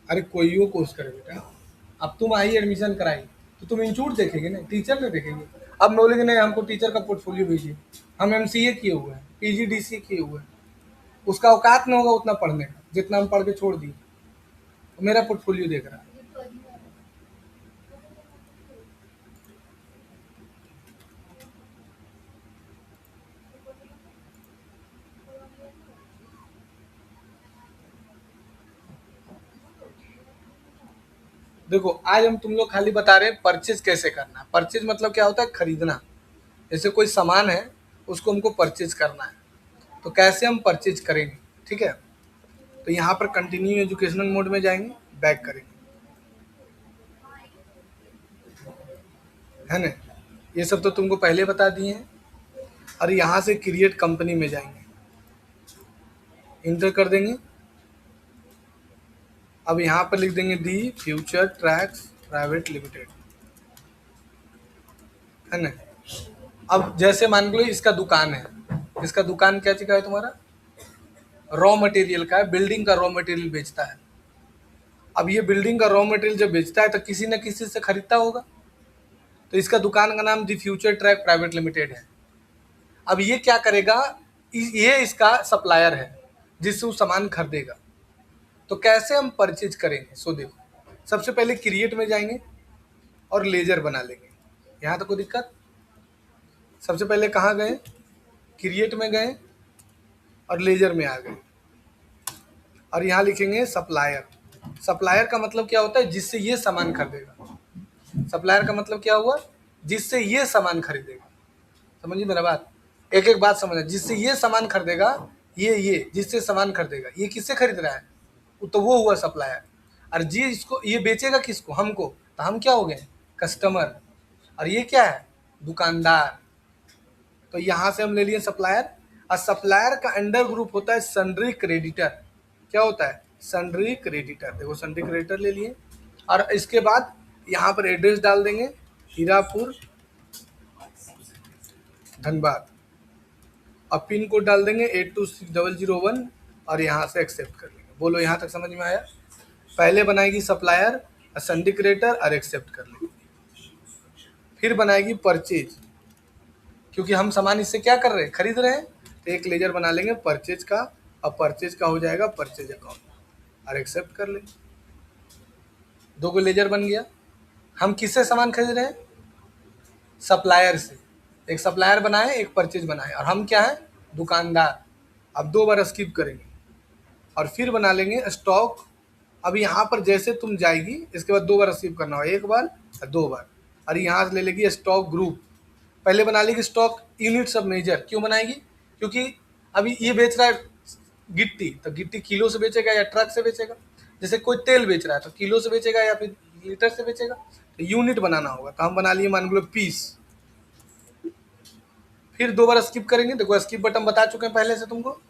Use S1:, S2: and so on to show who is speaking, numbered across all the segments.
S1: अरे कोई कोर्स करे बेटा। अब तुम आई एडमिशन कराई तो तुम इंस्टीट्यूट देखेंगे ना, टीचर नहीं देखेंगे। अब बोलेंगे नहीं हमको टीचर का पोर्टफोलियो भेजिए, हम एमसीए किए हुए हैं, पीजीडीसी किए हुए हैं, उसका औकात नहीं होगा उतना पढ़ने का जितना हम पढ़ के छोड़ दिए। तो मेरा पोर्टफोलियो देख रहा है। देखो आज हम तुम लोग खाली बता रहे हैं परचेज कैसे करना है। परचेज मतलब क्या होता है, खरीदना। जैसे कोई सामान है उसको हमको परचेज करना है, तो कैसे हम परचेज करेंगे, ठीक है। तो यहाँ पर कंटिन्यू एजुकेशनल मोड में जाएंगे, बैक करेंगे, है ना। ये सब तो तुमको पहले बता दिए हैं। और यहाँ से क्रिएट कंपनी में जाएंगे, इंटर कर देंगे। अब यहाँ पर लिख देंगे the future tracks private limited, है ना। अब जैसे मान लो इसका दुकान है, इसका दुकान क्या चीज़ का है तुम्हारा, रॉ मटेरियल का है, बिल्डिंग का रॉ मटेरियल बेचता है। अब ये बिल्डिंग का रॉ मटेरियल जब बेचता है तो किसी न किसी से खरीदता होगा, तो इसका दुकान का नाम the future track private limited है। अब ये क्या करेगा, ये इसका सप्लायर है जिससे वो सामान खरीदेगा। तो कैसे हम परचेज करेंगे, सो देखो सबसे पहले क्रिएट में जाएंगे और लेजर बना लेंगे। यहाँ तो कोई दिक्कत। सबसे पहले कहाँ गए, क्रिएट में गए और लेजर में आ गए, और यहाँ लिखेंगे सप्लायर। सप्लायर का मतलब क्या होता है, जिससे ये सामान खरीदेगा। सप्लायर का मतलब क्या हुआ, जिससे ये सामान खरीदेगा। समझिए मेरा बात, एक एक बात समझना। जिससे ये सामान खरीदेगा, ये जिससे सामान खरीदेगा, ये किससे खरीद रहा है, तो वो हुआ सप्लायर। और जी इसको ये बेचेगा किसको, हमको, तो हम क्या हो गए, कस्टमर। और ये क्या है, दुकानदार। तो यहाँ से हम ले लिए सप्लायर। और सप्लायर का अंडर ग्रुप होता है सन्ड्री क्रेडिटर। क्या होता है, सन्ड्री क्रेडिटर। देखो सन्ड्री क्रेडिटर ले लिए। और इसके बाद यहाँ पर एड्रेस डाल देंगे, हीरापुर धनबाद। अब पिन कोड डाल देंगे 826001 और यहाँ से एक्सेप्ट कर लेंगे। बोलो यहाँ तक समझ में आया। पहले बनाएगी सप्लायर, सन्ड्री क्रेडिटर और एक्सेप्ट कर लेंगे। फिर बनाएगी परचेज, क्योंकि हम सामान इससे क्या कर रहे हैं, खरीद रहे हैं। तो एक लेजर बना लेंगे परचेज का, और परचेज का हो जाएगा परचेज अकाउंट, और एक्सेप्ट कर लेंगे। दो को लेजर बन गया। हम किससे सामान खरीद रहे हैं, सप्लायर से। एक सप्लायर बनाए, एक परचेज बनाए, और हम क्या है, दुकानदार। अब दो बार स्किप करेंगे और फिर बना लेंगे स्टॉक। अब यहाँ पर जैसे तुम जाएगी इसके बाद दो बार स्किप करना होगा, एक बार और दो बार। और यहाँ से ले लेगी स्टॉक ग्रुप। पहले बना लेगी स्टॉक यूनिट्स ऑफ मेजर। क्यों बनाएगी, क्योंकि अभी ये बेच रहा है गिट्टी, तो गिट्टी किलो से बेचेगा या ट्रक से बेचेगा। जैसे कोई तेल बेच रहा है तो किलो से बेचेगा या फिर लीटर से बेचेगा। तो यूनिट बनाना होगा, तो हम बना लिए मान लो पीस। फिर दो बार स्किप करेंगे, देखो स्किप बटन बता चुके हैं पहले से तुमको।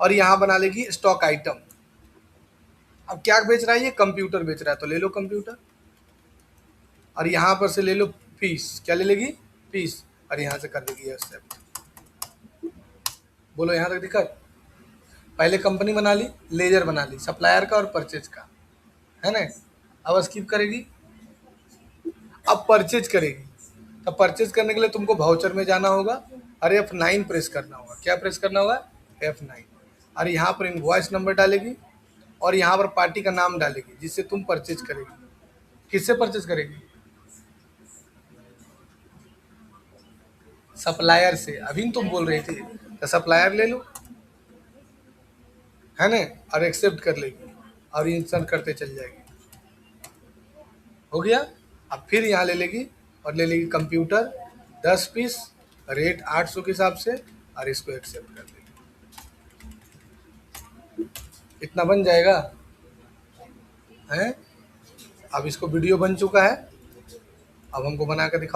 S1: और यहाँ बना लेगी स्टॉक आइटम। अब क्या बेच रहा है, ये कंप्यूटर बेच रहा है, तो ले लो कंप्यूटर। और यहाँ पर से ले लो पीस, क्या ले लेगी, पीस। और यहाँ से कर देगी एक्सेप्ट। बोलो यहाँ तक दिक्कत। पहले कंपनी बना ली, लेजर बना ली, सप्लायर का और परचेज का, है ना। अब स्किप करेगी, अब परचेज करेगी। तो परचेज करने के लिए तुमको वाउचर में जाना होगा और F9 प्रेस करना होगा। क्या प्रेस करना होगा, F9। और यहाँ पर इनवॉइस नंबर डालेगी और यहाँ पर पार्टी का नाम डालेगी जिससे तुम परचेज करेगी। किससे परचेज करेगी, सप्लायर से। अभी तुम बोल रही थी, तो सप्लायर ले लो, है ना, और एक्सेप्ट कर लेगी और इंसर्ट करते चल जाएगी। हो गया। अब फिर यहाँ ले लेगी और ले लेगी कंप्यूटर 10 पीस, रेट 800 के हिसाब से, और इसको एक्सेप्ट कर देगी। इतना बन जाएगा, हैं। अब इसको वीडियो बन चुका है, अब हमको बना कर दिखाओ।